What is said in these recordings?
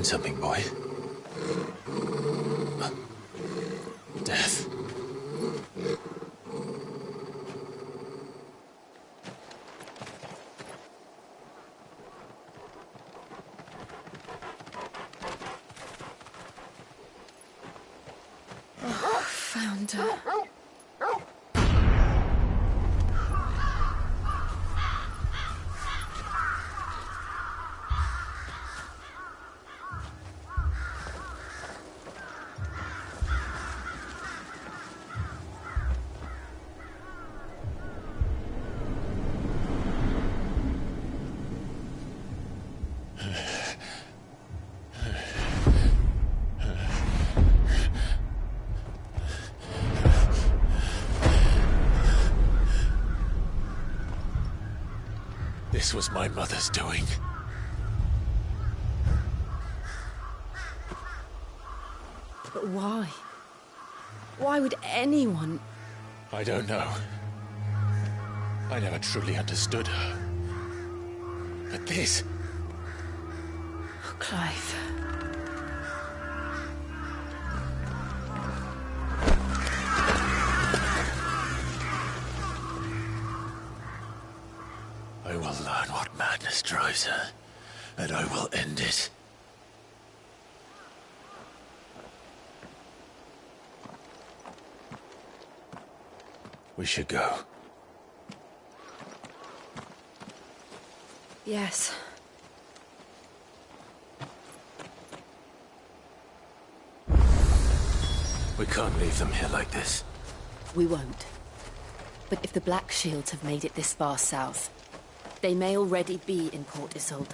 Find something, boy. Death. Oh, found her. This was my mother's doing. But why? Why would anyone... I don't know. I never truly understood her. But this... Oh, Clive. I will learn what madness drives her, and I will end it. We should go. Yes. We can't leave them here like this. We won't. But if the Black Shields have made it this far south, they may already be in Port Isolde.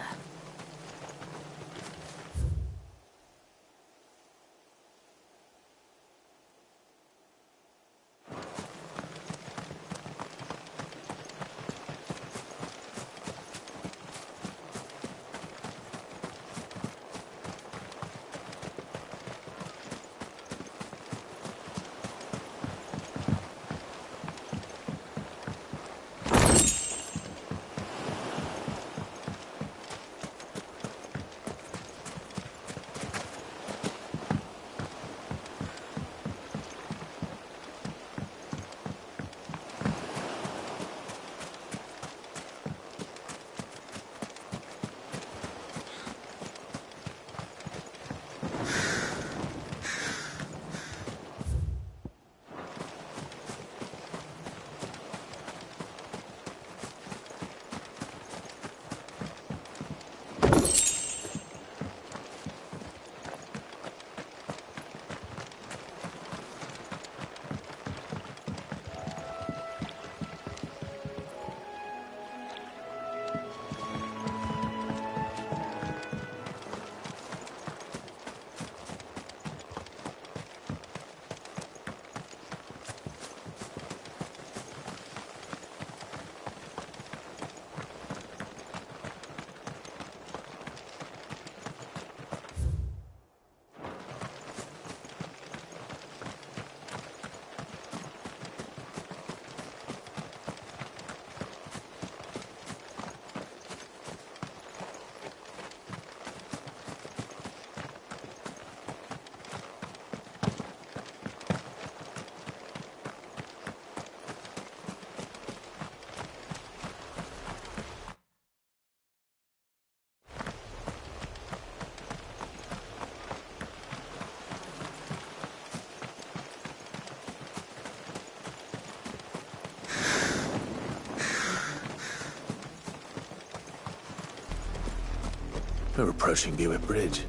We're approaching Buick Bridge.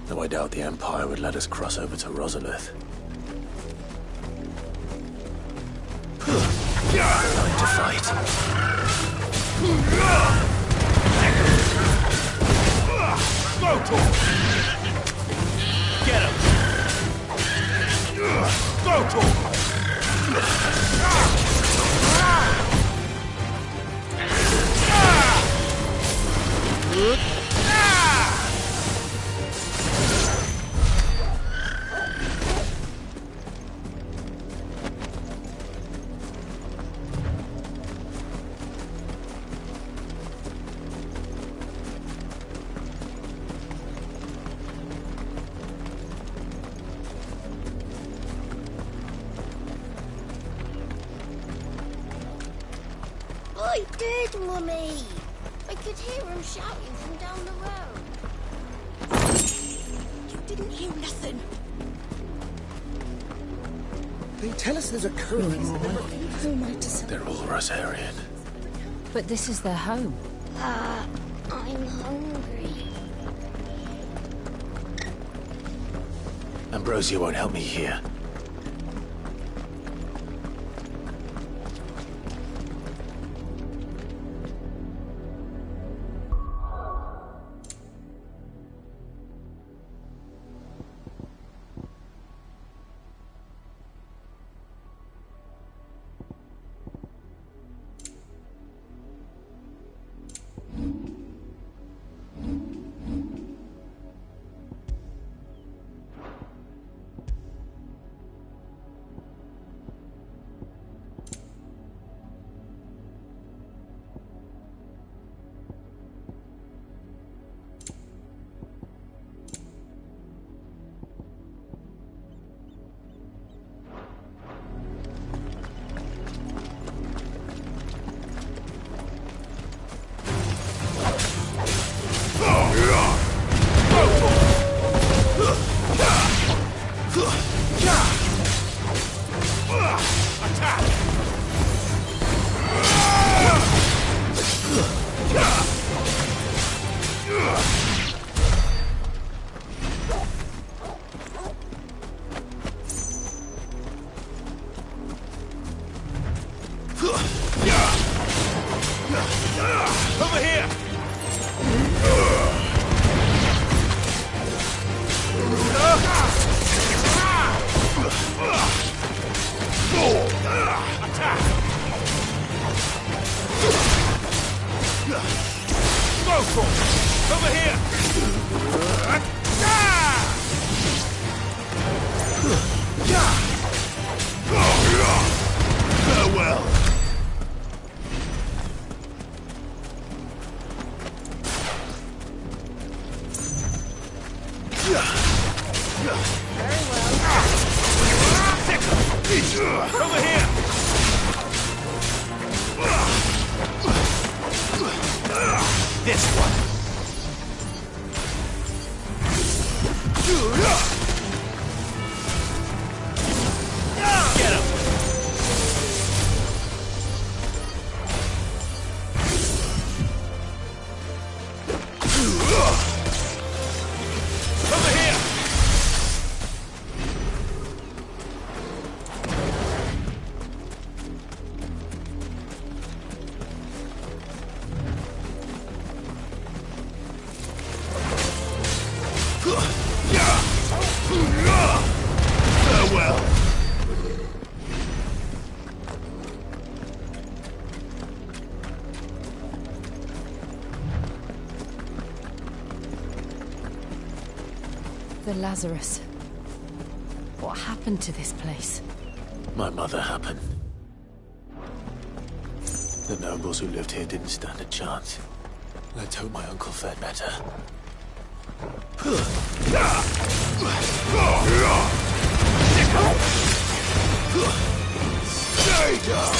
Though I doubt the Empire would let us cross over to Rosalith. Time to fight. Go to him! Get him! Go to him! I did, Mummy. I could hear him shouting from down the road. You didn't hear nothing. They tell us there's a code. Who am I to say? They're all Rosarian. But this is their home. I'm hungry. Ambrosia won't help me here. Over here! Attack! Go for it! Over here! Farewell! Very well. Over here! This one! Get him! Over here! Farewell! The Lazarus. What happened to this place? My mother happened. The nobles who lived here didn't stand a chance. Let's hope my uncle fared better. Stay down!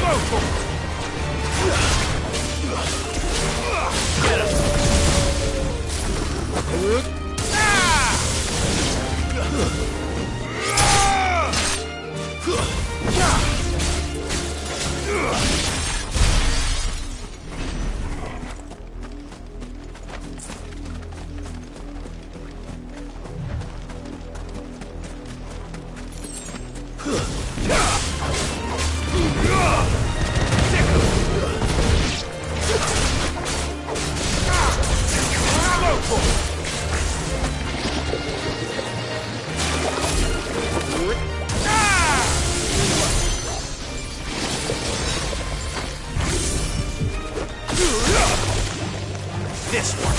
Go for it! Get him! This one.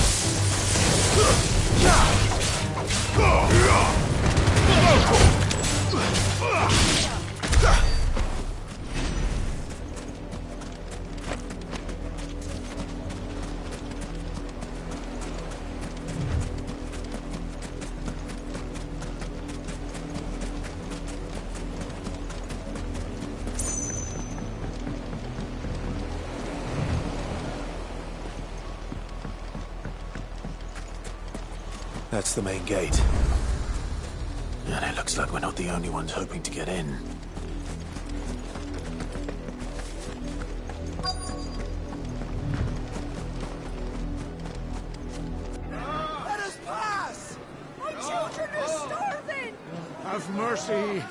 That's the main gate. And it looks like we're not the only ones hoping to get in. Let us pass! My children are starving! Have mercy!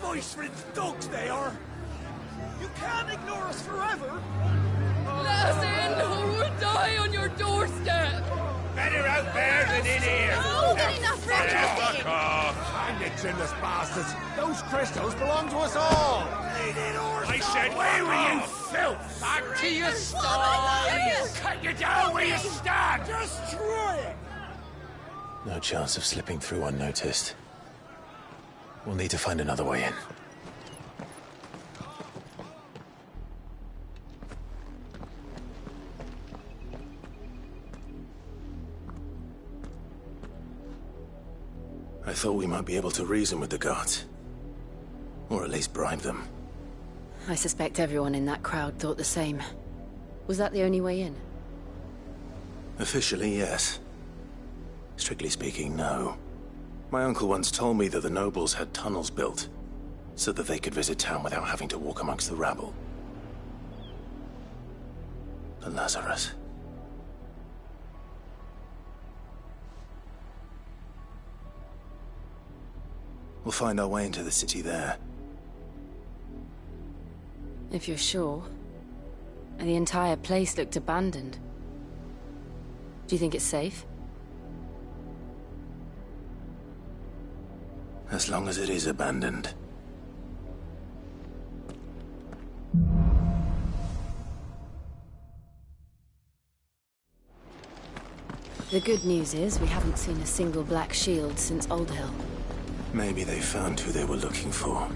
Voice-ridden dogs they are! You can't ignore us forever! Let us in, or we'll die on your doorstep! Better out there than in here! Oh, get enough racket! Chinless bastards! Those crystals belong to us all! I said, where were you, filth? Back to your sties! Cut you down where you stand! Destroy it! No chance of slipping through unnoticed. We'll need to find another way in. I thought we might be able to reason with the guards. Or at least bribe them. I suspect everyone in that crowd thought the same. Was that the only way in? Officially, yes. Strictly speaking, no. My uncle once told me that the nobles had tunnels built, so that they could visit town without having to walk amongst the rabble. But Lazarus... We'll find our way into the city there. If you're sure. The entire place looked abandoned. Do you think it's safe? As long as it is abandoned. The good news is we haven't seen a single black shield since Old Hill. Maybe they found who they were looking for.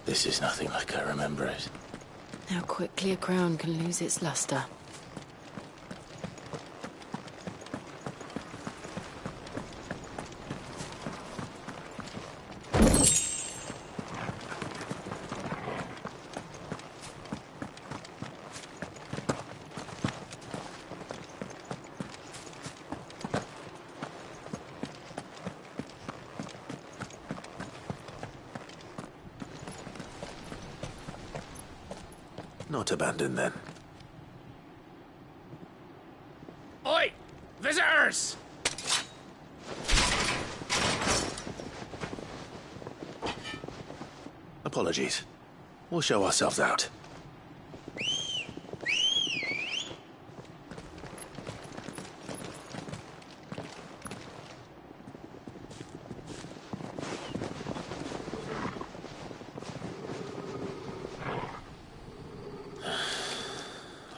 This is nothing like I remember it. How quickly a crown can lose its luster. Not abandoned, then. Oi! Visitors! Apologies. We'll show ourselves out.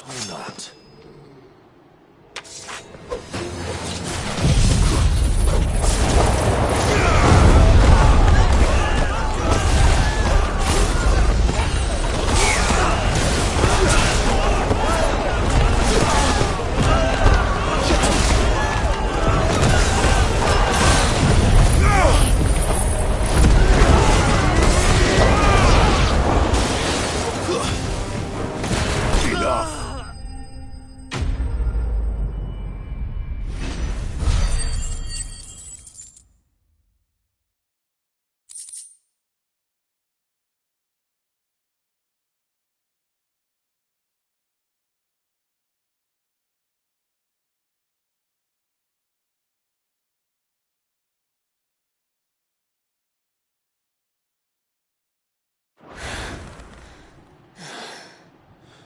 Or not.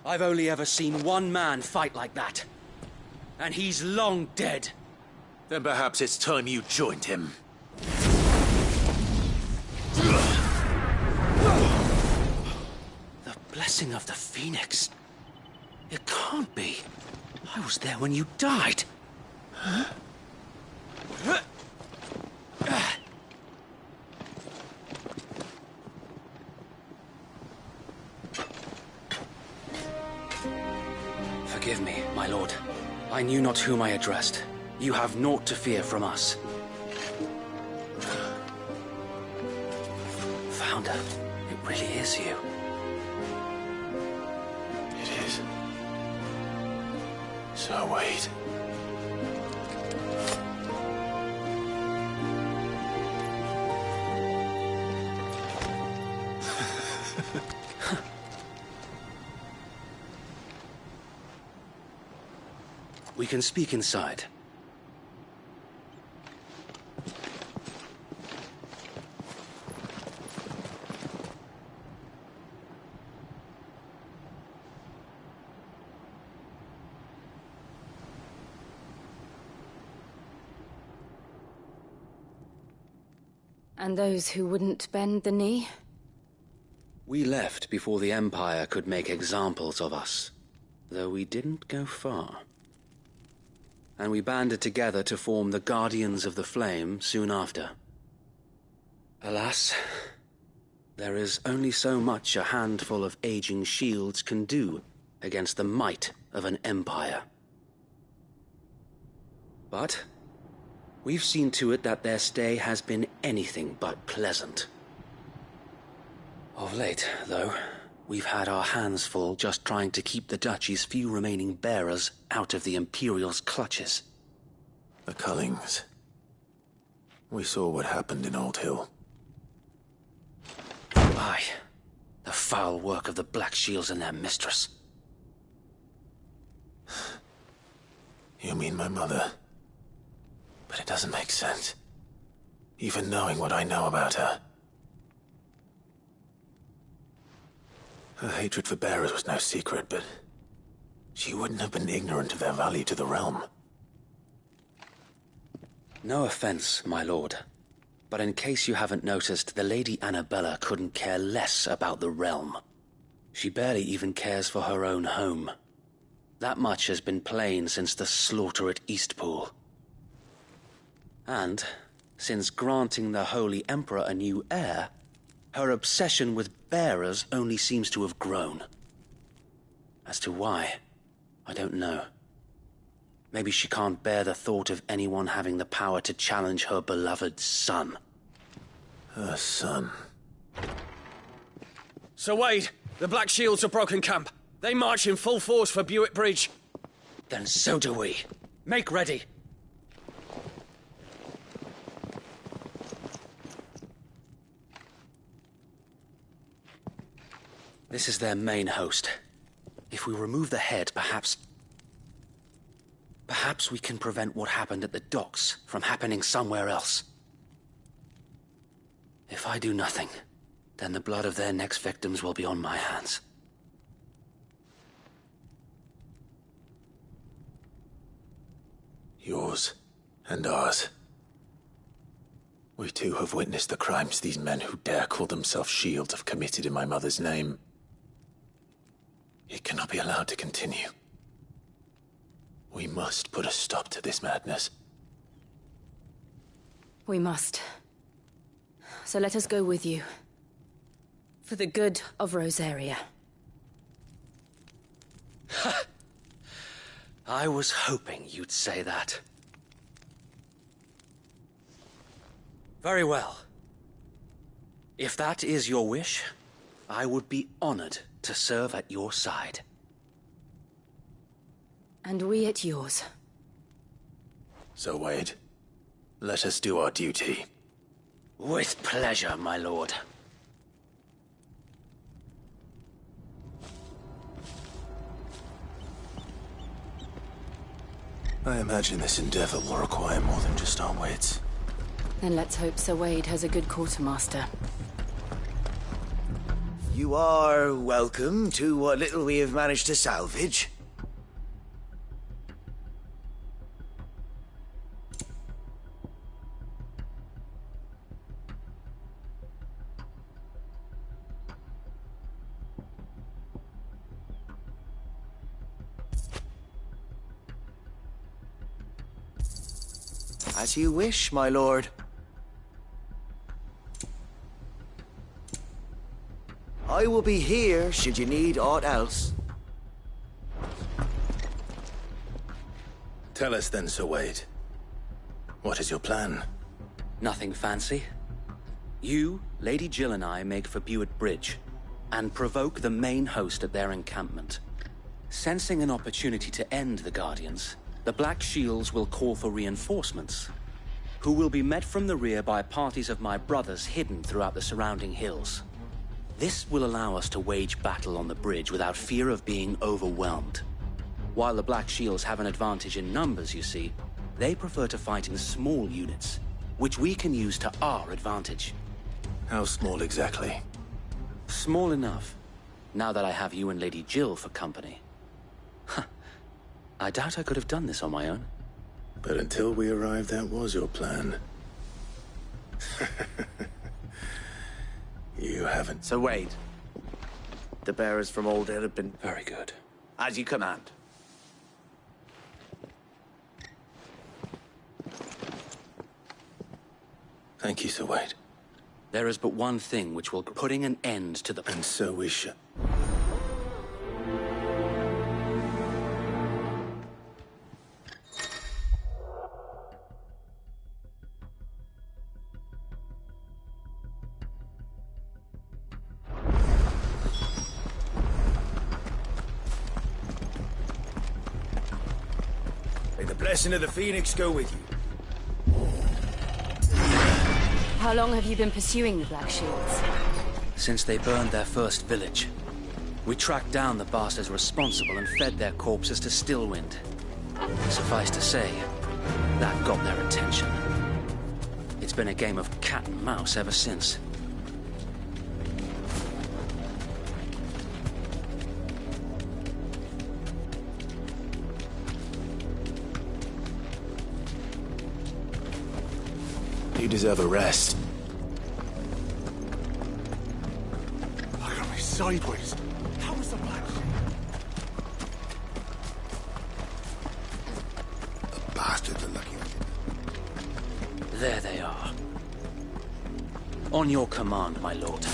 I've only ever seen one man fight like that. And he's long dead. Then perhaps it's time you joined him. The blessing of the Phoenix. It can't be. I was there when you died. Forgive me, my lord. I knew not whom I addressed. You have naught to fear from us. Founder, it really is you. It is. So wait. We can speak inside. And those who wouldn't bend the knee? We left before the Empire could make examples of us, though we didn't go far. And we banded together to form the Guardians of the Flame soon after. Alas, there is only so much a handful of aging shields can do against the might of an empire. But we've seen to it that their stay has been anything but pleasant. Of late, though, we've had our hands full just trying to keep the Duchy's few remaining bearers out of the Imperial's clutches. The Cullings. We saw what happened in Old Hill. Aye, the foul work of the Black Shields and their mistress. You mean my mother? But it doesn't make sense. Even knowing what I know about her. Her hatred for bearers was no secret, but she wouldn't have been ignorant of their value to the realm. No offense, my lord, but in case you haven't noticed, the Lady Annabella couldn't care less about the realm. She barely even cares for her own home. That much has been plain since the slaughter at Eastpool. And, since granting the Holy Emperor a new heir, her obsession with bearers only seems to have grown. As to why, I don't know. Maybe she can't bear the thought of anyone having the power to challenge her beloved son. Her son. Sir Wade, the Black Shields have broken camp. They march in full force for Buick Bridge. Then so do we. Make ready. This is their main host. If we remove the head, perhaps we can prevent what happened at the docks from happening somewhere else. If I do nothing, then the blood of their next victims will be on my hands. Yours and ours. We too have witnessed the crimes these men who dare call themselves shields have committed in my mother's name. It cannot be allowed to continue. We must put a stop to this madness. We must. So let us go with you. For the good of Rosaria. I was hoping you'd say that. Very well. If that is your wish, I would be honored to serve at your side. And we at yours. So, Wade, let us do our duty. With pleasure, my lord. I imagine this endeavor will require more than just our wits. Then let's hope Sir Wade has a good quartermaster. You are welcome to what little we have managed to salvage. As you wish, my lord. I will be here should you need aught else. Tell us then, Sir Wade. What is your plan? Nothing fancy. You, Lady Jill and I make for Buett Bridge and provoke the main host at their encampment. Sensing an opportunity to end the Guardians, the Black Shields will call for reinforcements, who will be met from the rear by parties of my brothers hidden throughout the surrounding hills. This will allow us to wage battle on the bridge without fear of being overwhelmed. While the Black Shields have an advantage in numbers, you see, they prefer to fight in small units, which we can use to our advantage. How small exactly? Small enough, now that I have you and Lady Jill for company. I doubt I could have done this on my own. But until we arrived, that was your plan. You haven't... Sir Wade, the bearers from Old Hill have been... Very good. As you command. Thank you, Sir Wade. There is but one thing which will putting an end to the... And so we shall... May the blessing of the Phoenix go with you. How long have you been pursuing the Black Shields? Since they burned their first village. We tracked down the bastards responsible and fed their corpses to Stillwind. Suffice to say, that got their attention. It's been a game of cat and mouse ever since. You deserve a rest. Look at me sideways. How was the Black Shield? The bastards are lucky I didn't. There they are. On your command, my lord.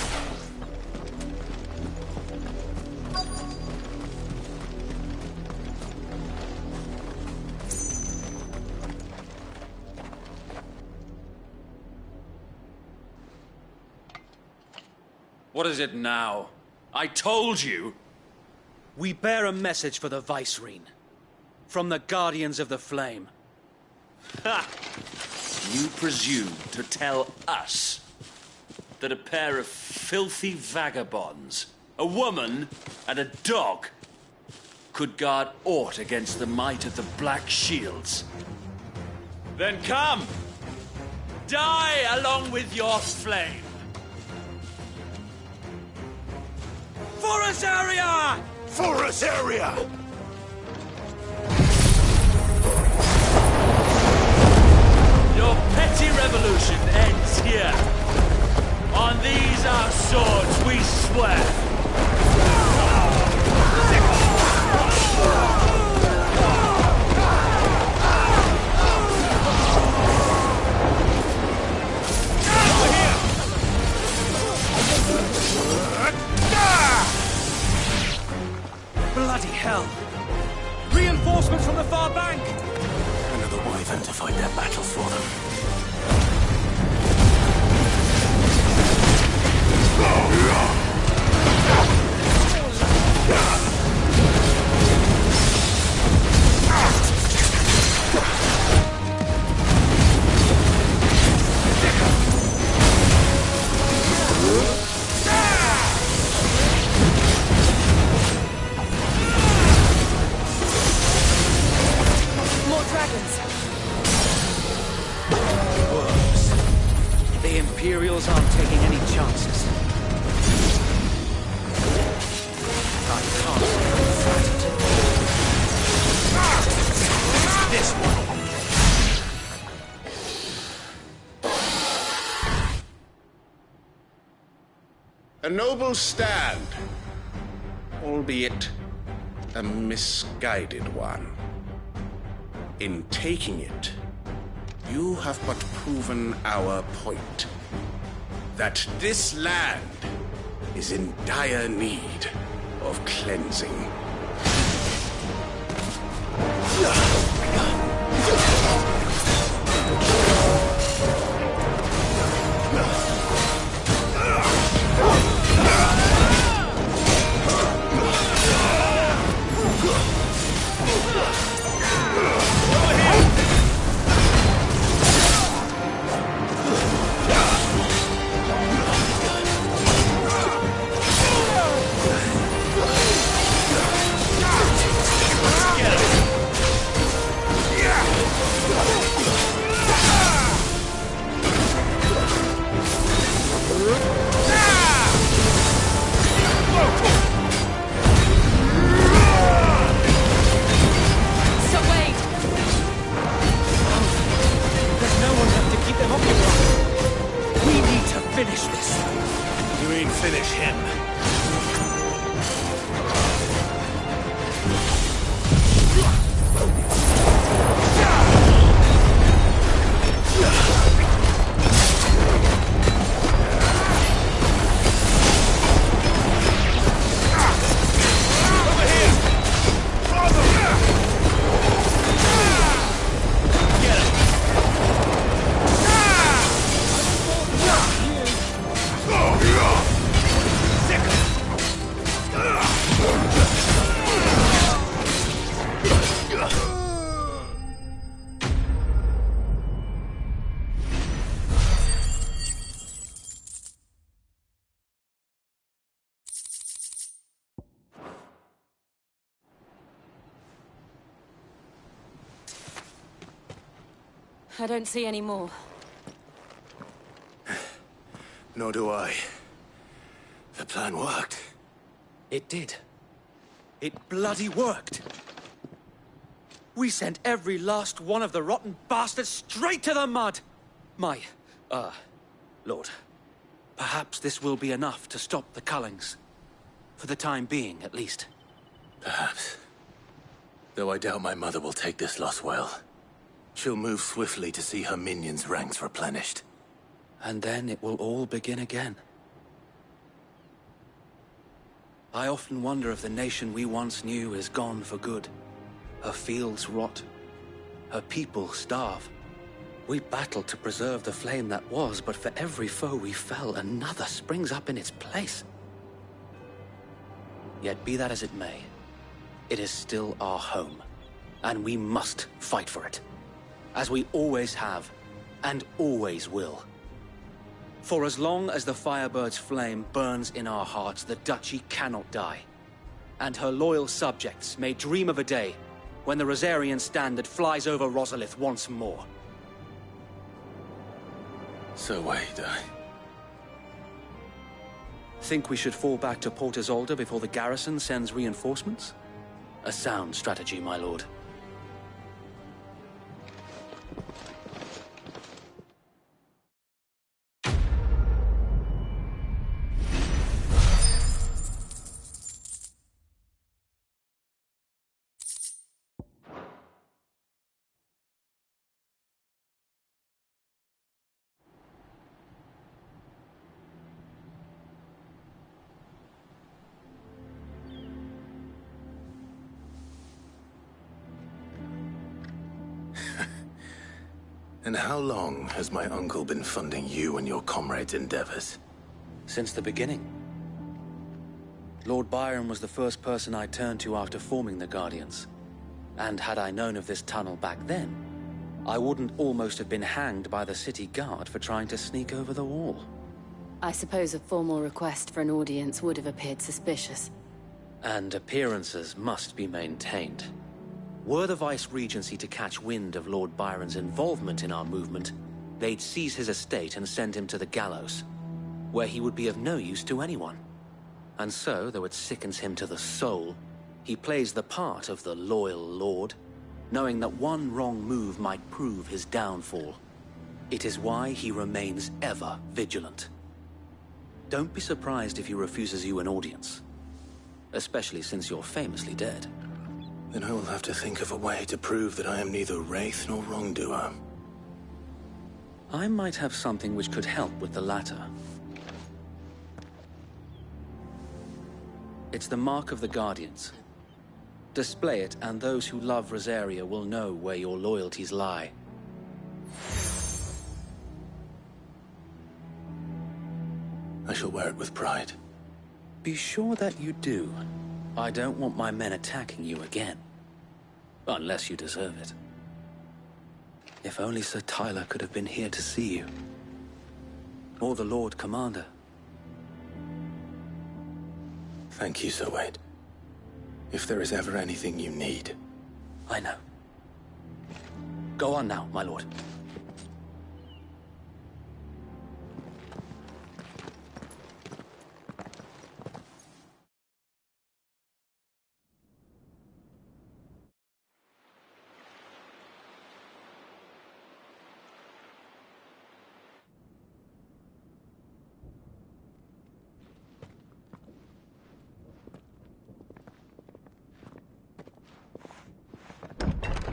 What is it now? I told you! We bear a message for the Vicereine. From the Guardians of the Flame. Ha! You presume to tell us that a pair of filthy vagabonds, a woman and a dog, could guard aught against the might of the Black Shields? Then come! Die along with your flame! For us area! For us area! Your petty revolution ends here. On these our swords we swear. Bloody hell! Reinforcements from the far bank! Another wyvern to fight their battle for them. More dragons! Worms. The Imperials aren't taking any chances. I can't stay flattered. This one. A noble stand, albeit a misguided one. In taking it, You have but proven our point. That this land is in dire need of cleansing. I don't see any more. Nor do I. The plan worked. It did. It bloody worked. We sent every last one of the rotten bastards straight to the mud! Lord, perhaps this will be enough to stop the Cullings. For the time being, at least. Perhaps. Though I doubt my mother will take this loss well. She'll move swiftly to see her minions' ranks replenished. And then it will all begin again. I often wonder if the nation we once knew is gone for good. Her fields rot. Her people starve. We battled to preserve the flame that was, but for every foe we fell, another springs up in its place. Yet be that as it may, it is still our home, and we must fight for it. As we always have, and always will. For as long as the Firebird's flame burns in our hearts, the Duchy cannot die. And her loyal subjects may dream of a day when the Rosarian standard flies over Rosalith once more. So wait, Think we should fall back to Port Isolde before the garrison sends reinforcements? A sound strategy, my lord. And how long has my uncle been funding you and your comrades' endeavors? Since the beginning. Lord Byron was the first person I turned to after forming the Guardians. And had I known of this tunnel back then, I wouldn't almost have been hanged by the city guard for trying to sneak over the wall. I suppose a formal request for an audience would have appeared suspicious. And appearances must be maintained. Were the Vice-Regency to catch wind of Lord Byron's involvement in our movement, they'd seize his estate and send him to the gallows, where he would be of no use to anyone. And so, though it sickens him to the soul, he plays the part of the loyal lord, knowing that one wrong move might prove his downfall. It is why he remains ever vigilant. Don't be surprised if he refuses you an audience, especially since you're famously dead. Then I will have to think of a way to prove that I am neither wraith nor wrongdoer. I might have something which could help with the latter. It's the Mark of the Guardians. Display it, and those who love Rosaria will know where your loyalties lie. I shall wear it with pride. Be sure that you do. I don't want my men attacking you again. Unless you deserve it. If only Sir Tyler could have been here to see you. Or the Lord Commander. Thank you, Sir Wade. If there is ever anything you need... I know. Go on now, my lord.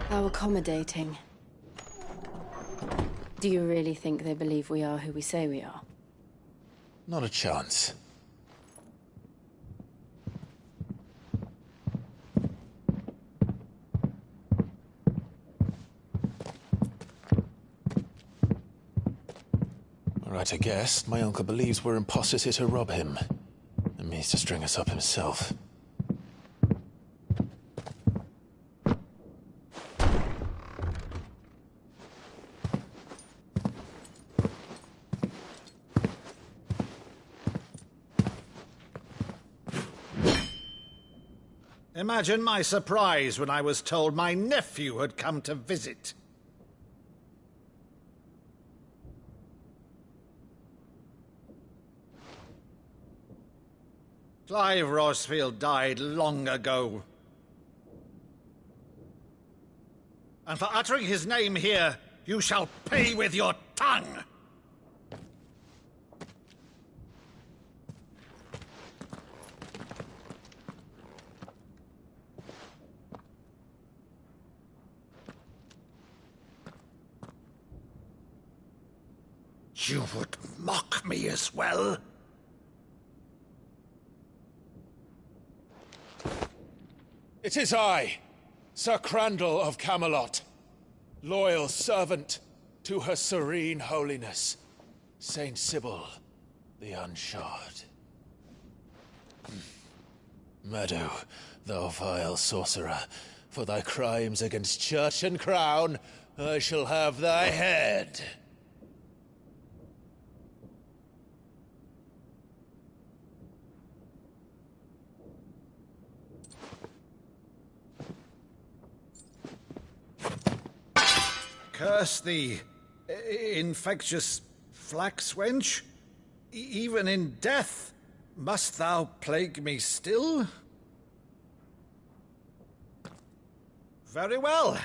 How accommodating. Do you really think they believe we are who we say we are? Not a chance. All right, I guess. My uncle believes we're imposters here to rob him. And means to string us up himself. Imagine my surprise when I was told my nephew had come to visit. Clive Rosfield died long ago. And for uttering his name here, you shall pay with your tongue! You would mock me as well? It is I, Sir Crandall of Camelot, loyal servant to Her Serene Holiness, Saint Sybil the Unshod. Meadow, thou vile sorcerer, for thy crimes against church and crown, I shall have thy head. Curse thee, infectious flax wench. Even in death, must thou plague me still? Very well.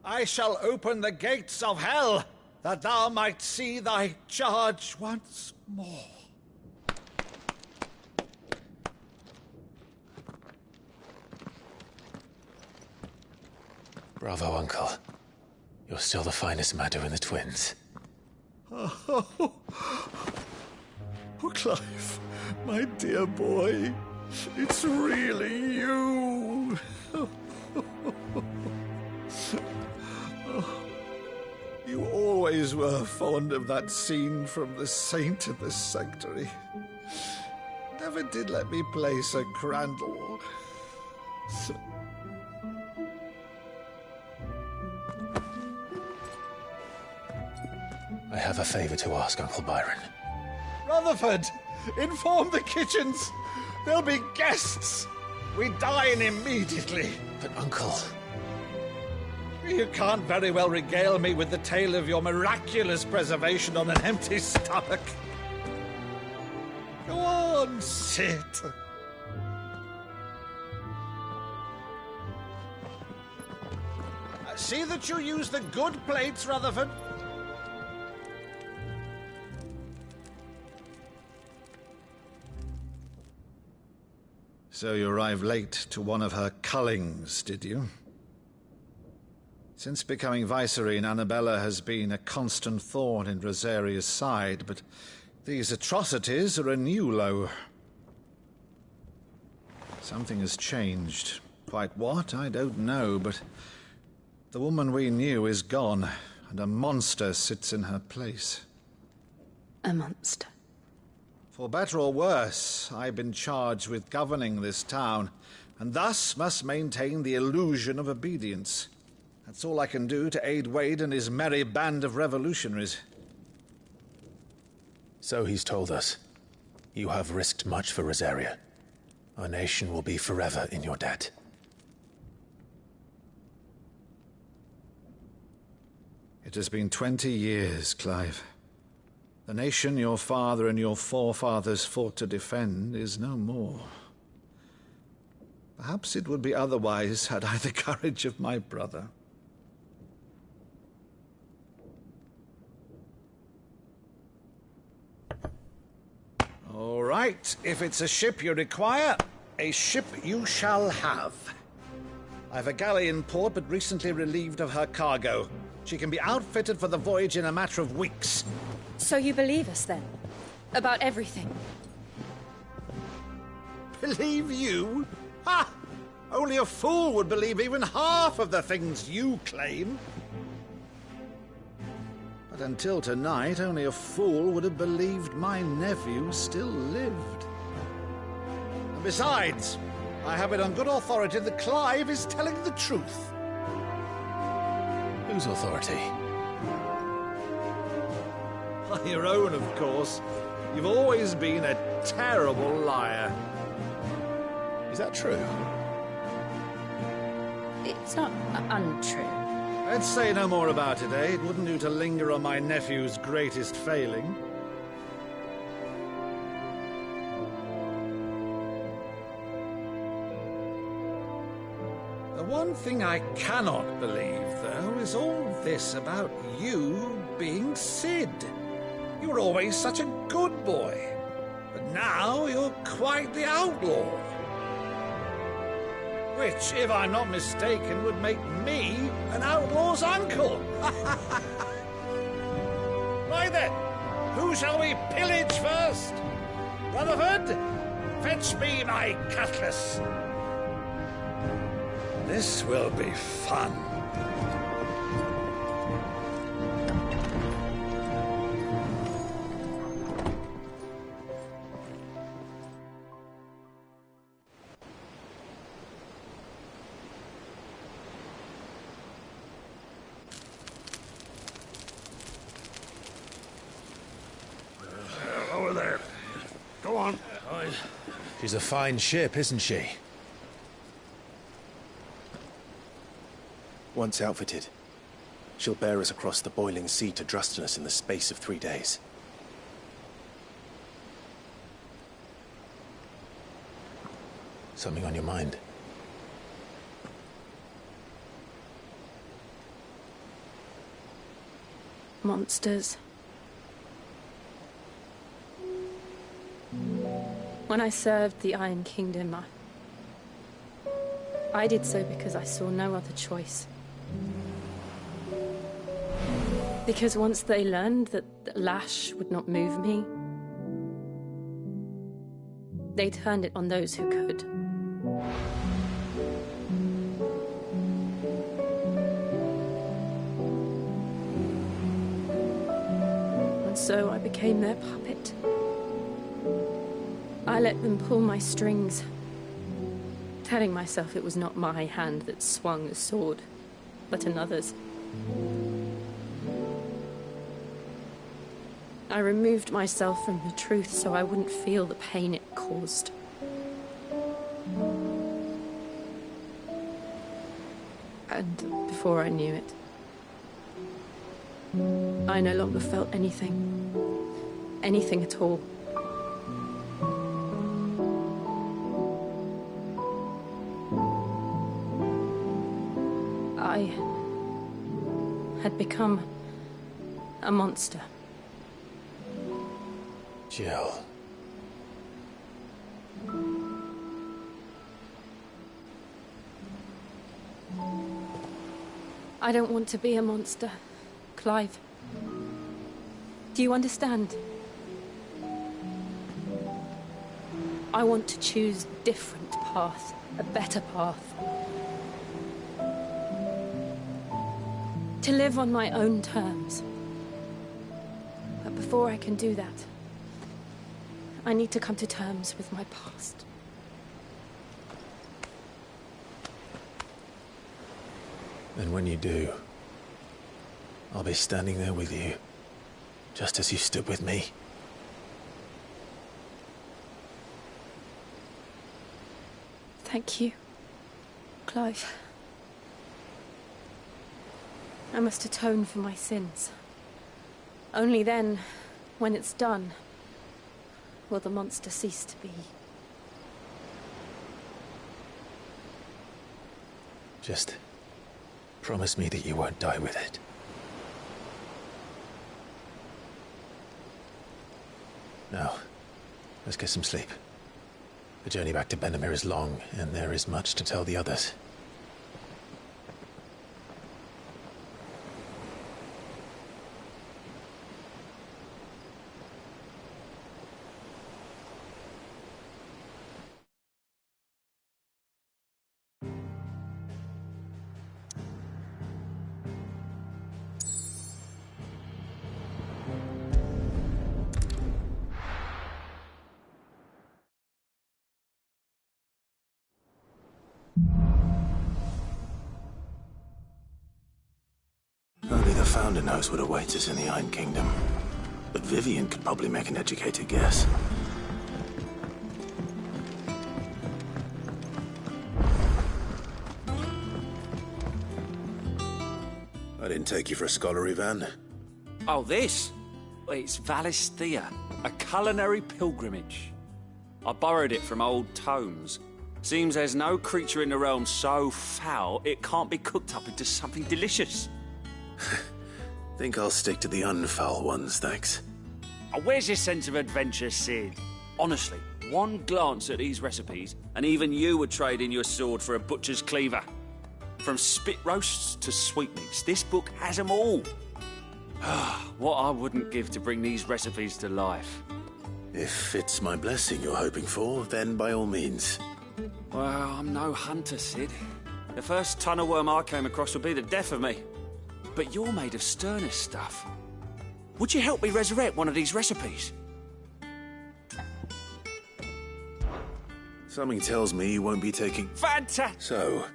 I shall open the gates of hell, that thou might see thy charge once more. Bravo, Uncle. You're still the finest Maddo in the twins. Oh, Clive, my dear boy, it's really you. You always were fond of that scene from The Saint in the Sanctuary. Never did let me play Sir Crandall. I have a favor to ask, Uncle Byron. Rutherford, inform the kitchens. There'll be guests. We dine immediately. But, Uncle... You can't very well regale me with the tale of your miraculous preservation on an empty stomach. Go on, sit. See that you use the good plates, Rutherford. So you arrived late to one of her cullings, did you? Since becoming Vicereine, Annabella has been a constant thorn in Rosaria's side, but these atrocities are a new low. Something has changed. Quite what, I don't know, but the woman we knew is gone, and a monster sits in her place. A monster? For better or worse, I've been charged with governing this town, and thus must maintain the illusion of obedience. That's all I can do to aid Wade and his merry band of revolutionaries. So he's told us. You have risked much for Rosaria. Our nation will be forever in your debt. It has been 20 years, Clive. The nation your father and your forefathers fought to defend is no more. Perhaps it would be otherwise had I the courage of my brother. All right, if it's a ship you require, a ship you shall have. I've a galley in port, but recently relieved of her cargo. She can be outfitted for the voyage in a matter of weeks. So you believe us, then? About everything? Believe you? Ha! Only a fool would believe even half of the things you claim. But until tonight, only a fool would have believed my nephew still lived. And besides, I have it on good authority that Clive is telling the truth. Whose authority? On your own, of course. You've always been a terrible liar. Is that true? It's not untrue. Let's say no more about it, eh? It wouldn't do to linger on my nephew's greatest failing. The one thing I cannot believe, though, is all this about you being Sid. You were always such a good boy, but now you're quite the outlaw. Which, if I'm not mistaken, would make me an outlaw's uncle. Right then, who shall we pillage first? Rutherford, fetch me my cutlass. This will be fun. Over there. Go on. She's a fine ship, isn't she? Once outfitted, she'll bear us across the boiling sea to Drustinus in the space of 3 days. Something on your mind? Monsters. When I served the Iron Kingdom, I did so because I saw no other choice. Because once they learned that Lash would not move me, they turned it on those who could. And so I became their puppet. I let them pull my strings, telling myself it was not my hand that swung the sword, but another's. I removed myself from the truth so I wouldn't feel the pain it caused. And before I knew it, I no longer felt anything. Anything at all. I had become a monster. Jill. I don't want to be a monster, Clive. Do you understand? I want to choose a different path, a better path. To live on my own terms. But before I can do that, I need to come to terms with my past. And when you do, I'll be standing there with you, just as you stood with me. Thank you, Clive. I must atone for my sins. Only then, when it's done, will the monster cease to be. Just promise me that you won't die with it. Now, let's get some sleep. The journey back to Benamir is long, and there is much to tell the others. Only the Founder knows what awaits us in the Iron Kingdom. But Vivian could probably make an educated guess. I didn't take you for a scholar, Ivan. Oh, this? It's Valisthea, a culinary pilgrimage. I borrowed it from old tomes. Seems there's no creature in the realm so foul it can't be cooked up into something delicious. Think I'll stick to the unfoul ones, thanks. Oh, where's your sense of adventure, Sid? Honestly, one glance at these recipes, and even you would trade in your sword for a butcher's cleaver. From spit roasts to sweetmeats, this book has them all. What I wouldn't give to bring these recipes to life. If it's my blessing you're hoping for, then by all means. Well, I'm no hunter, Sid. The first tunnel worm I came across would be the death of me. But you're made of sterner stuff. Would you help me resurrect one of these recipes? Something tells me you won't be taking... Fantastic! So?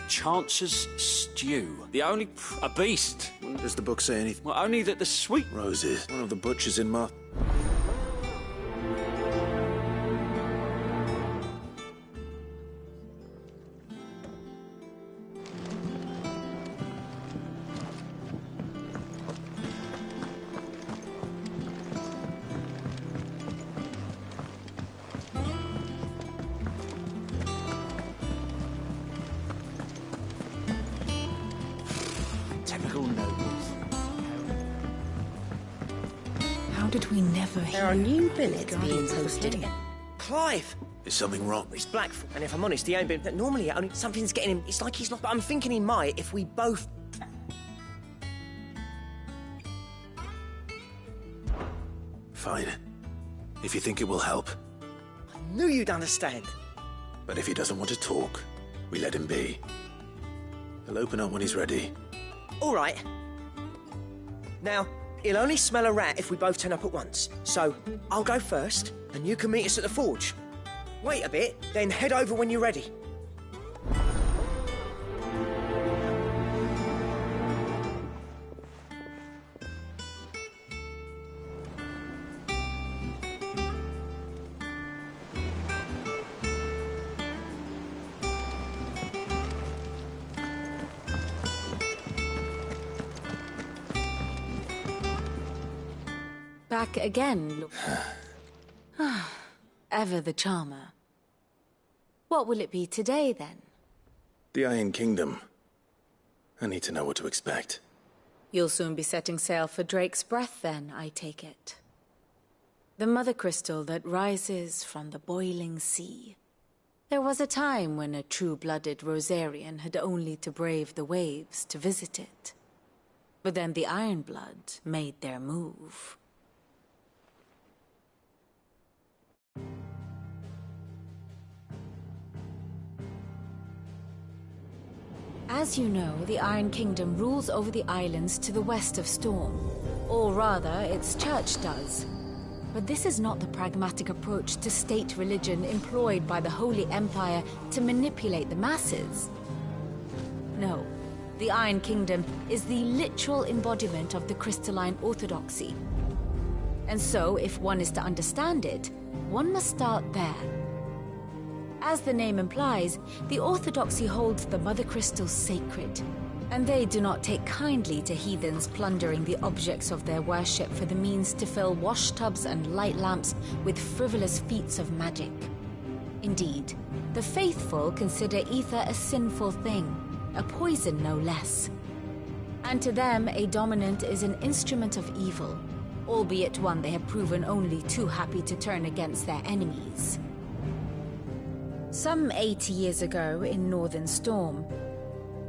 Chance's stew. The only... a beast. Does the book say anything? Well, only that the sweet... Roses. One of the butchers in Mar... Did we never hear? There are new billets being posted. Clive! Is something wrong? He's black, and if I'm honest, he ain't been... Normally, only something's getting him... It's like he's not... But I'm thinking he might if we both... Fine. If you think it will help. I knew you'd understand. But if he doesn't want to talk, we let him be. He'll open up when he's ready. All right. Now... He'll only smell a rat if we both turn up at once. So, I'll go first, and you can meet us at the forge. Wait a bit, then head over when you're ready. Back again, ever the charmer. What will it be today, then? The Iron Kingdom. I need to know what to expect. You'll soon be setting sail for Drake's Breath, then, I take it. The mother crystal that rises from the boiling sea. There was a time when a true-blooded Rosarian had only to brave the waves to visit it. But then the Ironblood made their move. As you know, the Iron Kingdom rules over the islands to the west of Storm. Or rather, its church does. But this is not the pragmatic approach to state religion employed by the Holy Empire to manipulate the masses. No, the Iron Kingdom is the literal embodiment of the crystalline orthodoxy. And so, if one is to understand it, one must start there. As the name implies, the orthodoxy holds the Mother Crystals sacred, and they do not take kindly to heathens plundering the objects of their worship for the means to fill washtubs and light lamps with frivolous feats of magic. Indeed, the faithful consider ether a sinful thing, a poison no less. And to them, a dominant is an instrument of evil, albeit one they have proven only too happy to turn against their enemies. Some 80 years ago, in Northern Storm,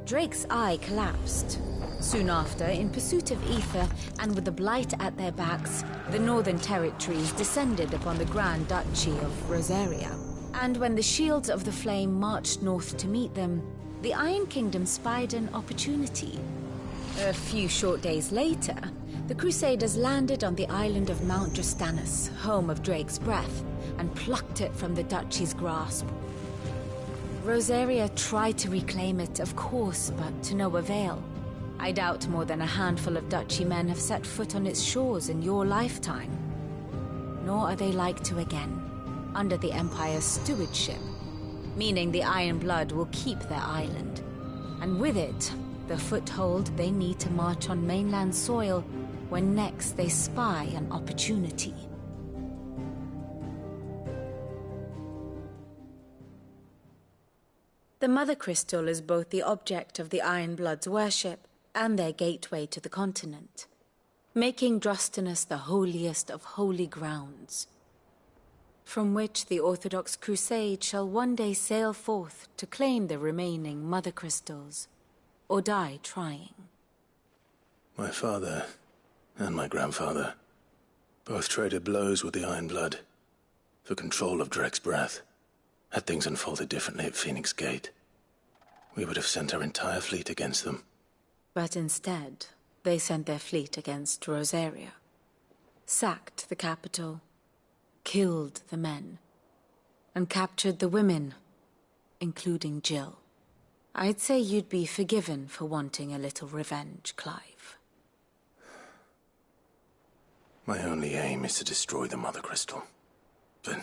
Drake's eye collapsed. Soon after, in pursuit of ether, and with the Blight at their backs, the Northern Territories descended upon the Grand Duchy of Rosaria. And when the Shields of the Flame marched north to meet them, the Iron Kingdom spied an opportunity. A few short days later, the Crusaders landed on the island of Mount Drastanus, home of Drake's breath, and plucked it from the Duchy's grasp. Rosaria tried to reclaim it, of course, but to no avail. I doubt more than a handful of Duchy men have set foot on its shores in your lifetime. Nor are they like to again, under the Empire's stewardship, meaning the Iron Blood will keep their island, and with it, the foothold they need to march on mainland soil when next they spy an opportunity. The Mother Crystal is both the object of the Iron Blood's worship and their gateway to the continent, making Drastanus the holiest of holy grounds, from which the Orthodox Crusade shall one day sail forth to claim the remaining Mother Crystals, or die trying. My father and my grandfather both traded blows with the Iron Blood for control of Drake's breath. Had things unfolded differently at Phoenix Gate, we would have sent our entire fleet against them. But instead, they sent their fleet against Rosaria, sacked the capital, killed the men, and captured the women, including Jill. I'd say you'd be forgiven for wanting a little revenge, Clive. My only aim is to destroy the Mother Crystal. But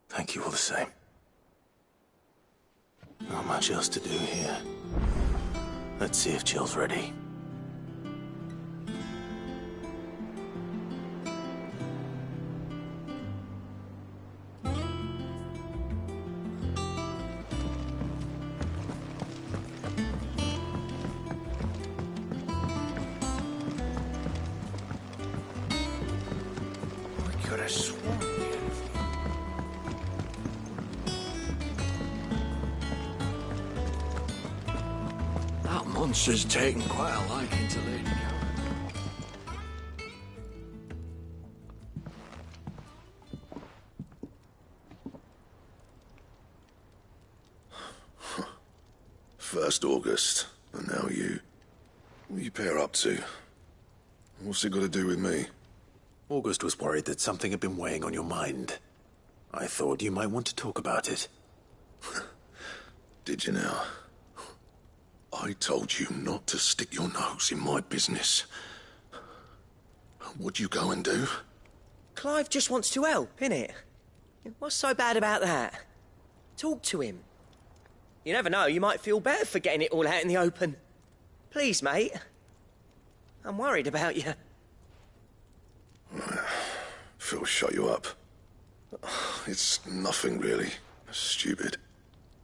thank you all the same. Not much else to do here. Let's see if Jill's ready. I could have sworn. That monster's taken quite a liking to Lady First August, and now you. What are you pair up to? What's it got to do with me? August was worried that something had been weighing on your mind. I thought you might want to talk about it. Did you now? I told you not to stick your nose in my business. What'd you go and do? Clive just wants to help, innit? What's so bad about that? Talk to him. You never know, you might feel better for getting it all out in the open. Please, mate. I'm worried about you. Phil shut you up. It's nothing, really. Stupid.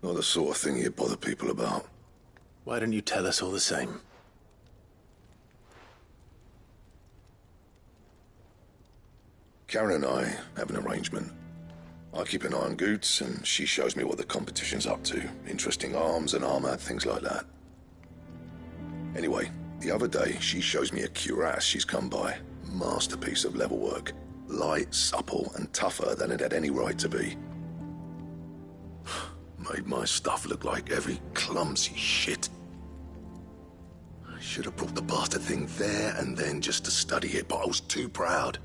Not the sort of thing you bother people about. Why don't you tell us all the same? Karen and I have an arrangement. I keep an eye on Goots, and she shows me what the competition's up to. Interesting arms and armor, things like that. Anyway, the other day, she shows me a cuirass she's come by. Masterpiece of level work. Light, supple, and tougher than it had any right to be. Made my stuff look like every clumsy shit. I should have brought the bastard thing there and then just to study it, but I was too proud.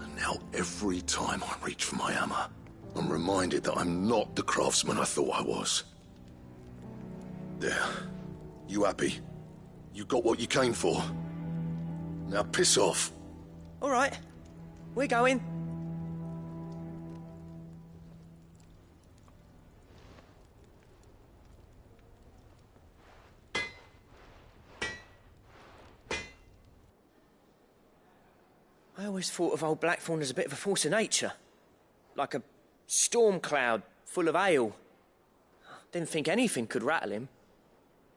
And now every time I reach for my hammer, I'm reminded that I'm not the craftsman I thought I was. There. You happy? You got what you came for? Now piss off. All right. We're going. I always thought of old Blackthorn as a bit of a force of nature. Like a storm cloud full of hail. Didn't think anything could rattle him.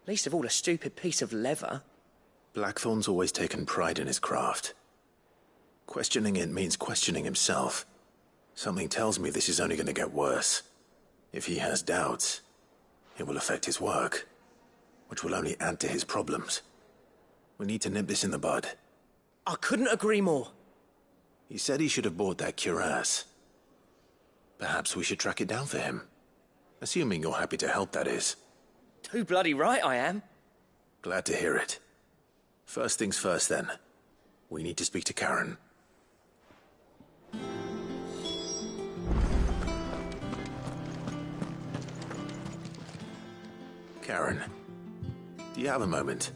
Least of all a stupid piece of leather. Blackthorn's always taken pride in his craft. Questioning it means questioning himself. Something tells me this is only going to get worse. If he has doubts, it will affect his work, which will only add to his problems. We need to nip this in the bud. I couldn't agree more. He said he should have bought that cuirass. Perhaps we should track it down for him. Assuming you're happy to help, that is. Too bloody right I am. Glad to hear it. First things first, then. We need to speak to Karen. Karen, do you have a moment?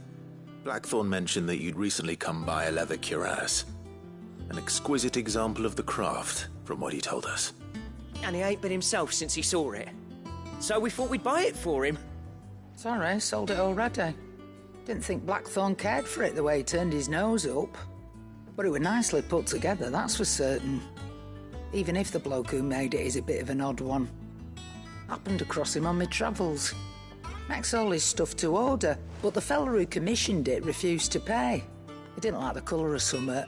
Blackthorn mentioned that you'd recently come by a leather cuirass. An exquisite example of the craft, from what he told us. And he ain't been himself since he saw it. So we thought we'd buy it for him. Sorry, sold it already. Didn't think Blackthorn cared for it the way he turned his nose up. But it was nicely put together, that's for certain. Even if the bloke who made it is a bit of an odd one. Happened across him on my travels. Makes all his stuff to order, but the fella who commissioned it refused to pay. He didn't like the colour of summit.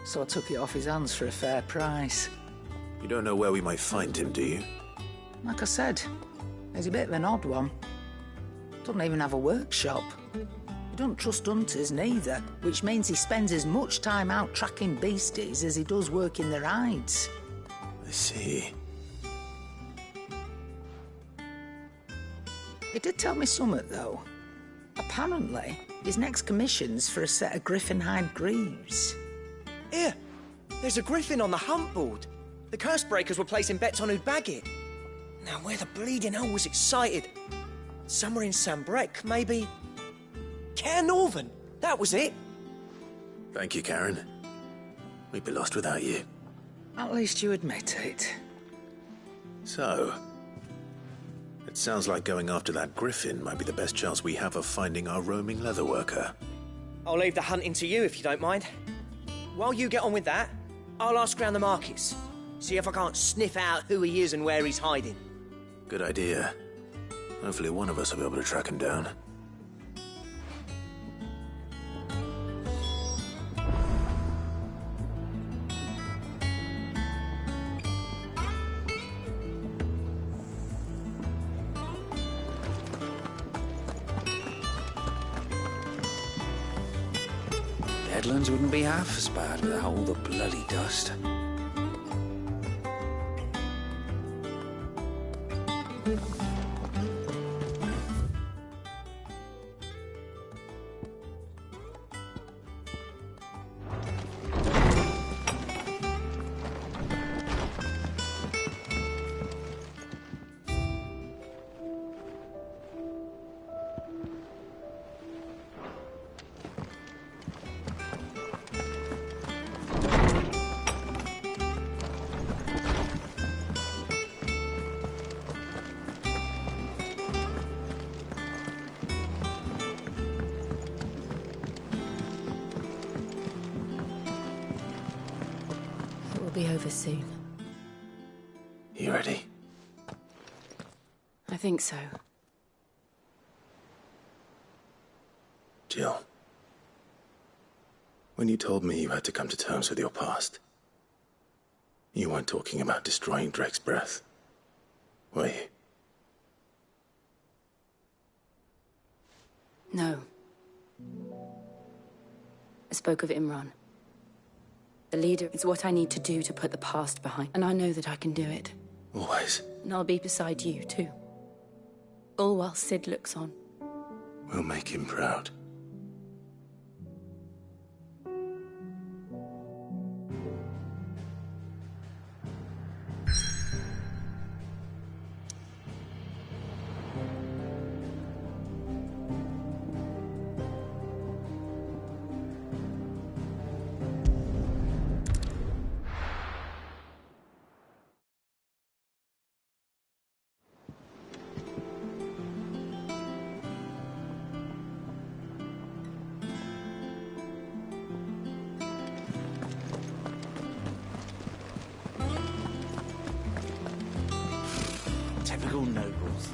So I took it off his hands for a fair price. You don't know where we might find him, do you? Like I said, he's a bit of an odd one. Doesn't even have a workshop. He don't trust hunters neither, which means he spends as much time out tracking beasties as he does working their hides. I see. He did tell me something, though. Apparently, his next commission's for a set of griffin hide greaves. Here, there's a griffin on the hunt board. The curse breakers were placing bets on who'd bag it. Now, where the bleeding hell was excited? Somewhere in Sambrec, maybe... Cairnorthern, that was it. Thank you, Karen. We'd be lost without you. At least you admit it. So, it sounds like going after that griffin might be the best chance we have of finding our roaming leatherworker. I'll leave the hunting to you if you don't mind. While you get on with that, I'll ask around the markets. See if I can't sniff out who he is and where he's hiding. Good idea. Hopefully one of us will be able to track him down. Deadlands wouldn't be half as bad without all the bloody dust. Be over soon. You ready? I think so. Jill, when you told me you had to come to terms with your past, You weren't talking about destroying Drake's breath, were you? No. I spoke of Imran. The leader is what I need to do to put the past behind, and I know that I can do it. Always. And I'll be beside you, too. All while Sid looks on. We'll make him proud. Typical nobles.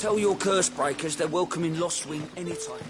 Tell your curse breakers they're welcome in Lost Wing anytime.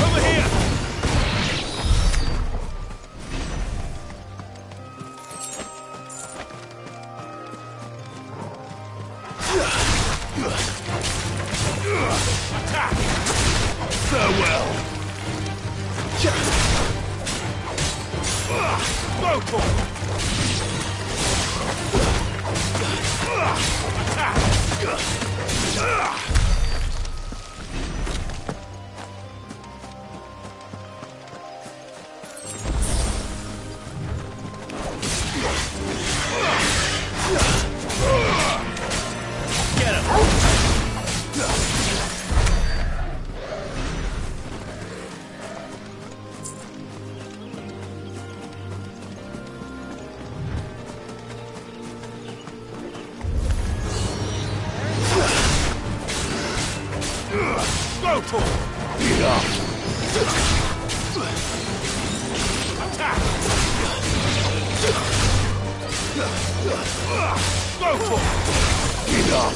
Over here! Attack! Farewell! Smoke! Attack! Get him! Go for it! Beat up! Attack! Go for it! Beat up!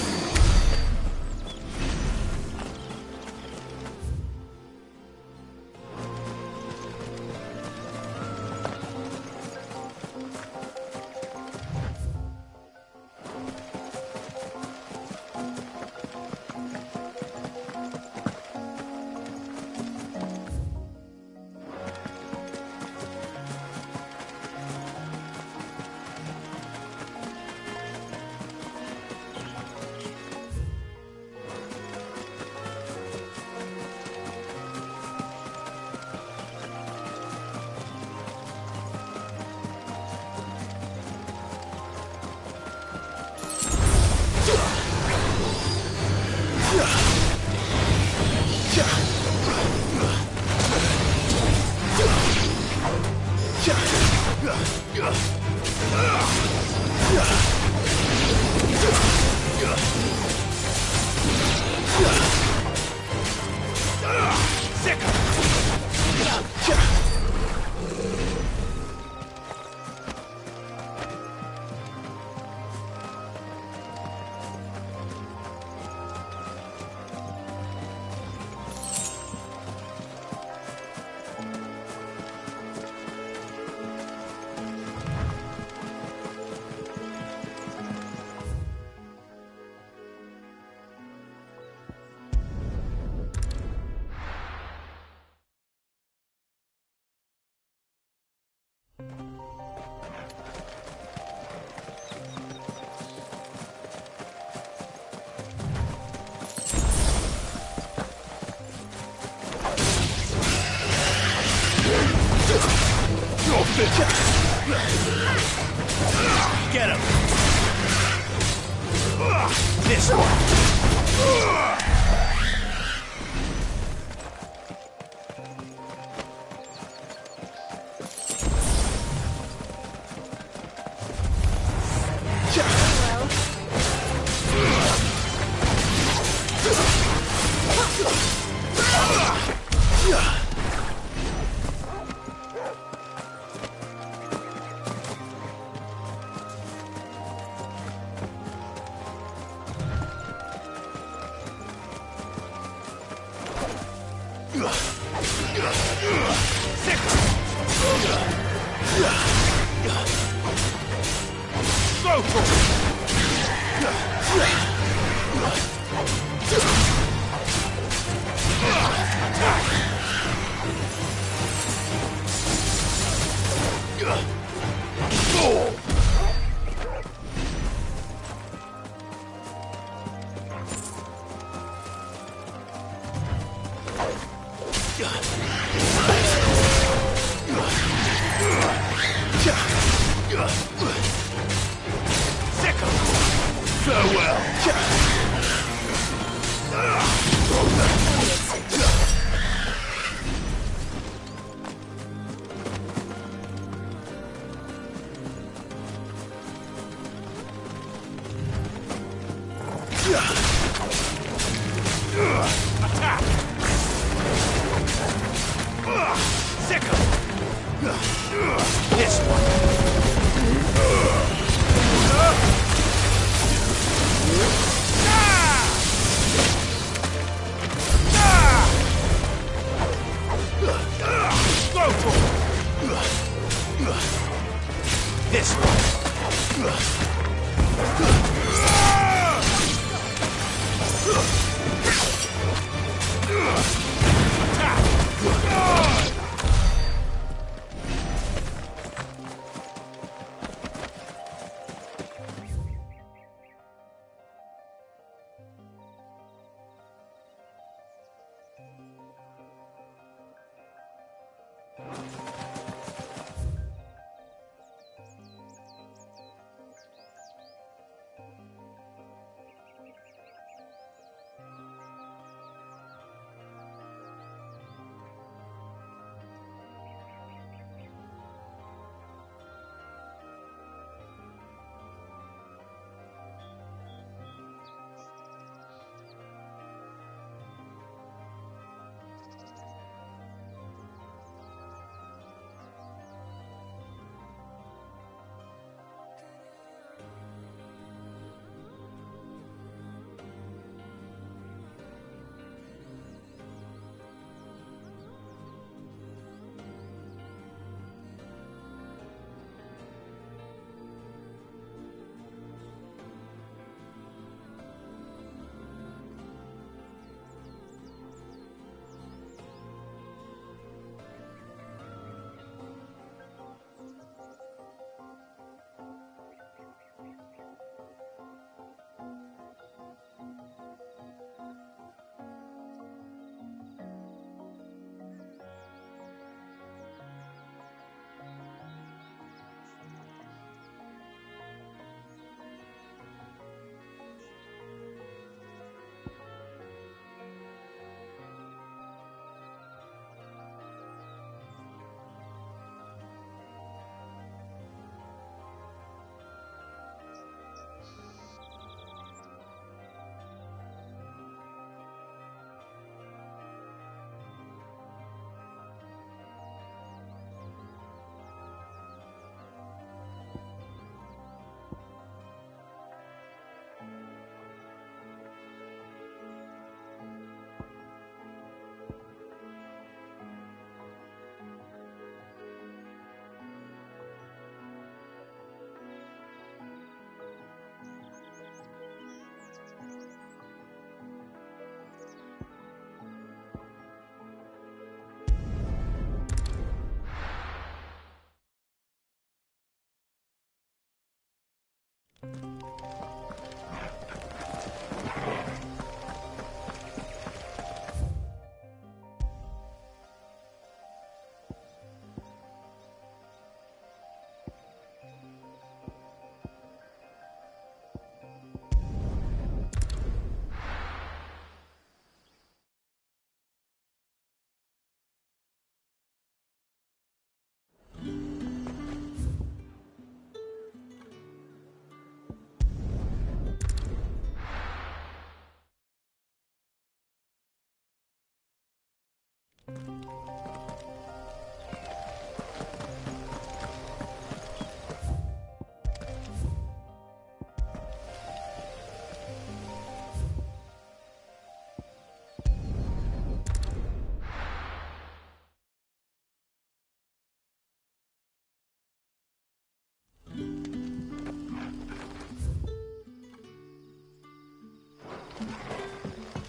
Get him! This one! This one. Go for it. This one.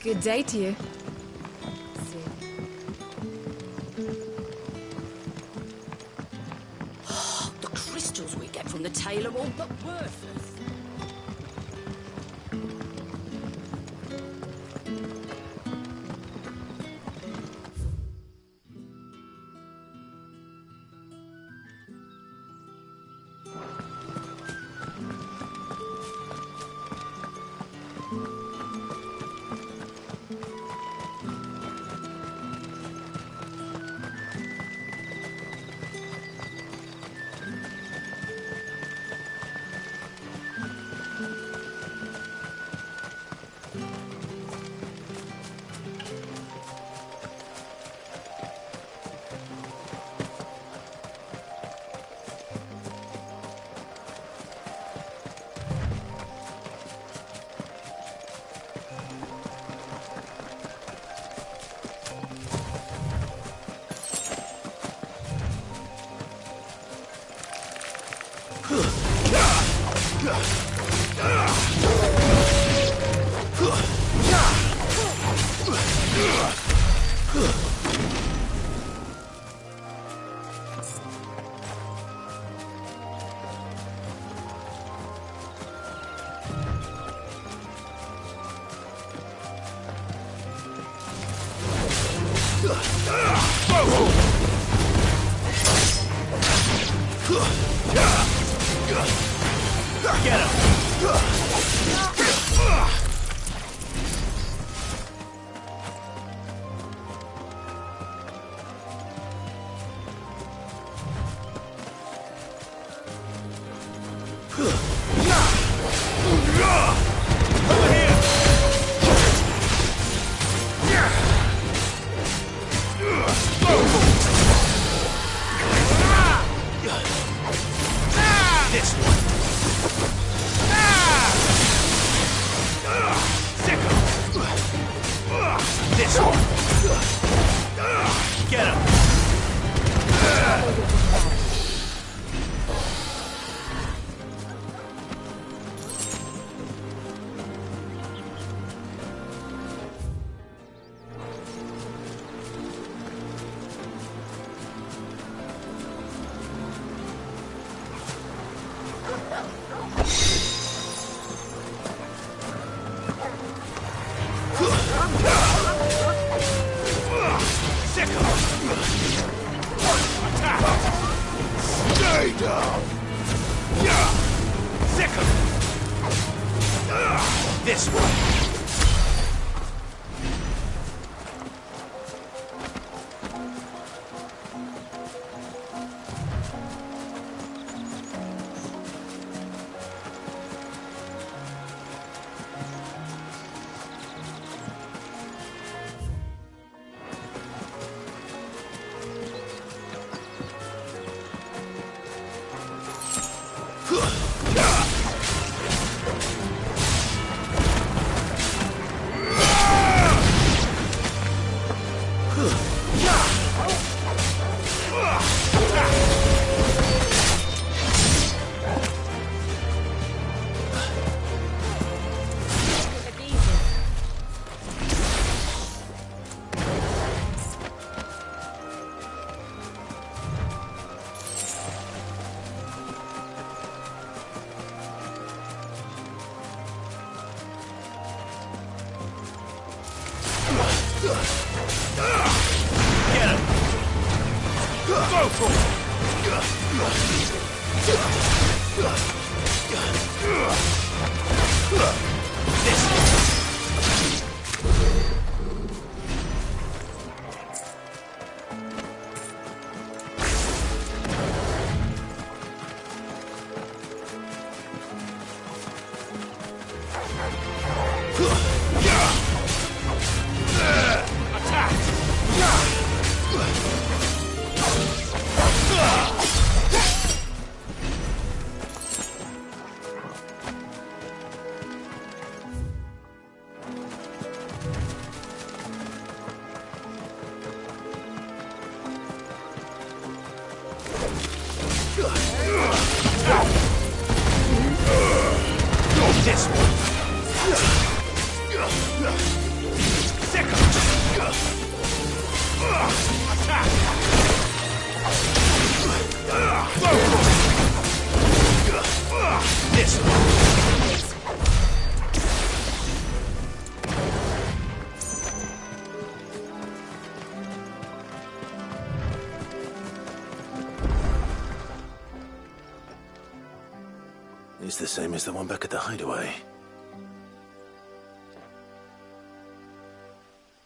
Good day to you. The crystals we get from the tail are all but worthless. It's the same as the one back at the hideaway.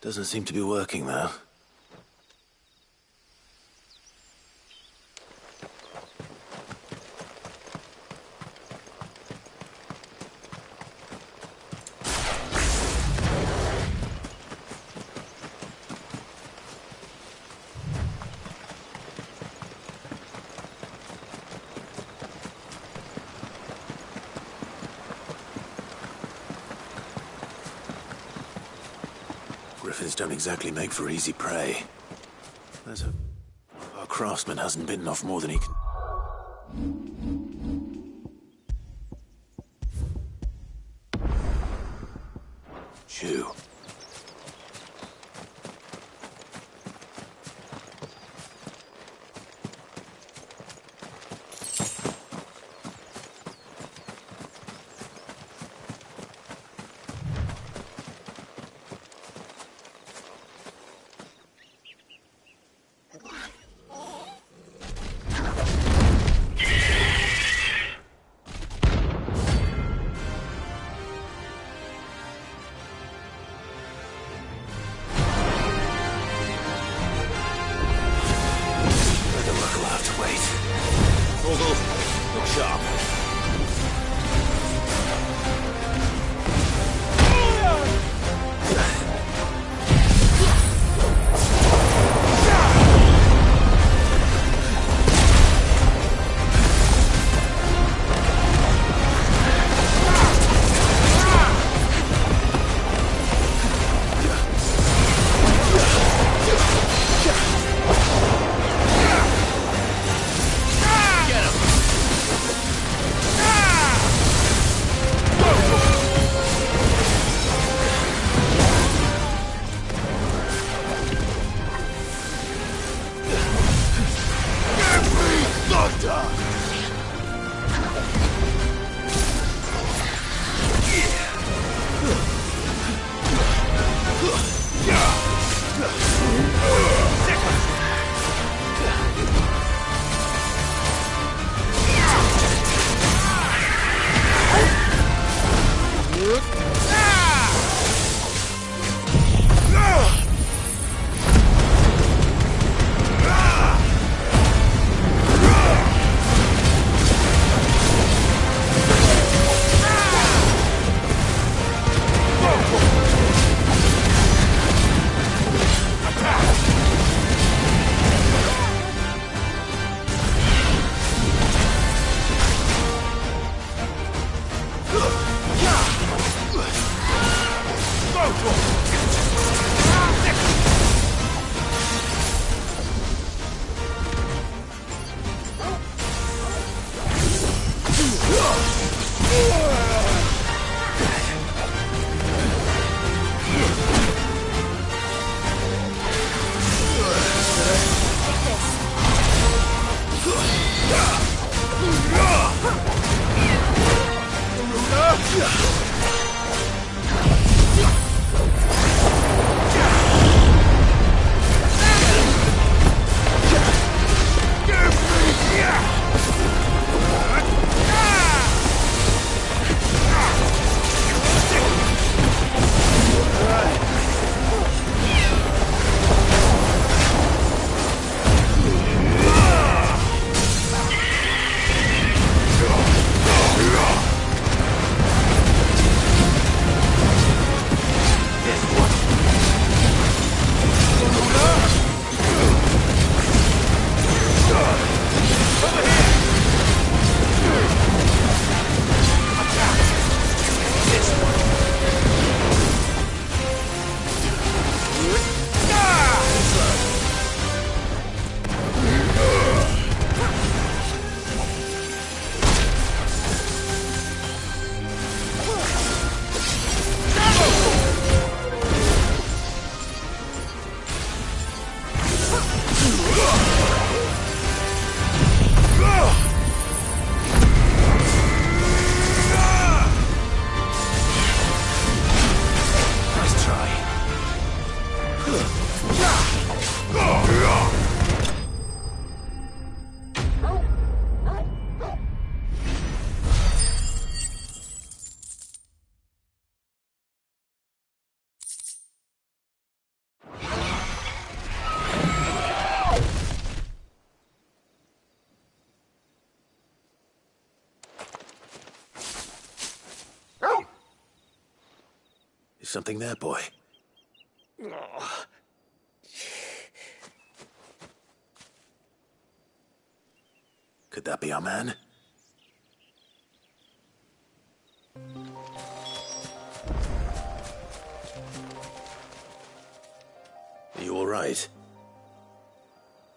Doesn't seem to be working, though. Griffins don't exactly make for easy prey. Let's hope our craftsman hasn't bitten off more than he can. Jew. Is something there, boy? Could that be our man? Are you all right?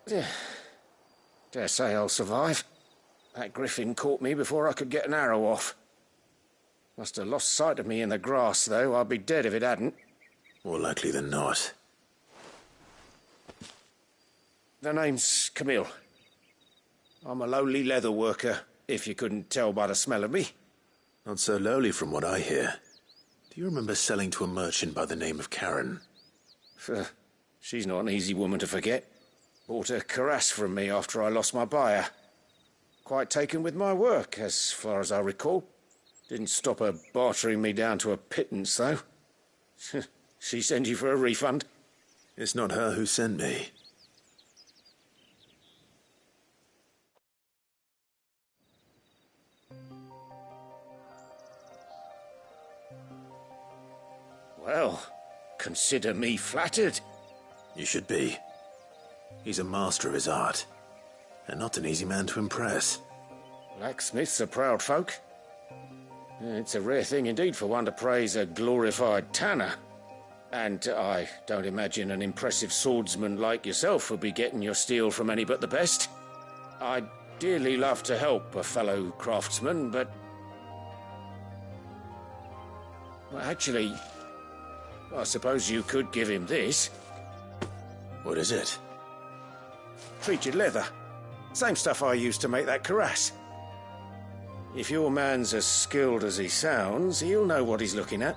Dare say I'll survive. That griffin caught me before I could get an arrow off. Must have lost sight of me in the grass, though. I'd be dead if it hadn't. More likely than not. The name's Camille. I'm a lowly leather worker, if you couldn't tell by the smell of me. Not so lowly from what I hear. Do you remember selling to a merchant by the name of Karen? She's not an easy woman to forget. Bought a cuirass from me after I lost my buyer. Quite taken with my work, as far as I recall. Didn't stop her bartering me down to a pittance, though. She sent you for a refund? It's not her who sent me. Well, consider me flattered. You should be. He's a master of his art, and not an easy man to impress. Blacksmiths are proud folk. It's a rare thing indeed for one to praise a glorified tanner. And I don't imagine an impressive swordsman like yourself would be getting your steel from any but the best. I'd dearly love to help a fellow craftsman, but... Well, actually, I suppose you could give him this. What is it? Treated leather. Same stuff I used to make that cuirass. If your man's as skilled as he sounds, he'll know what he's looking at.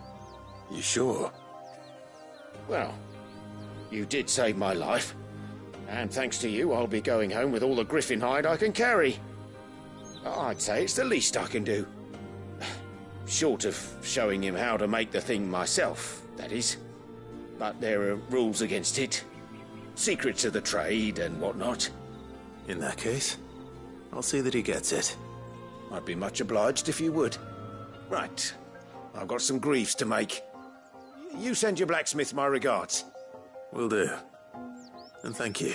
You sure? Well, you did save my life. And thanks to you, I'll be going home with all the griffin hide I can carry. I'd say it's the least I can do. Short of showing him how to make the thing myself, that is. But there are rules against it. Secrets of the trade and whatnot. In that case, I'll see that he gets it. I'd be much obliged if you would. Right. I've got some greaves to make. You send your blacksmith my regards. Will do. And thank you.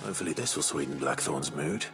Hopefully this will sweeten Blackthorn's mood.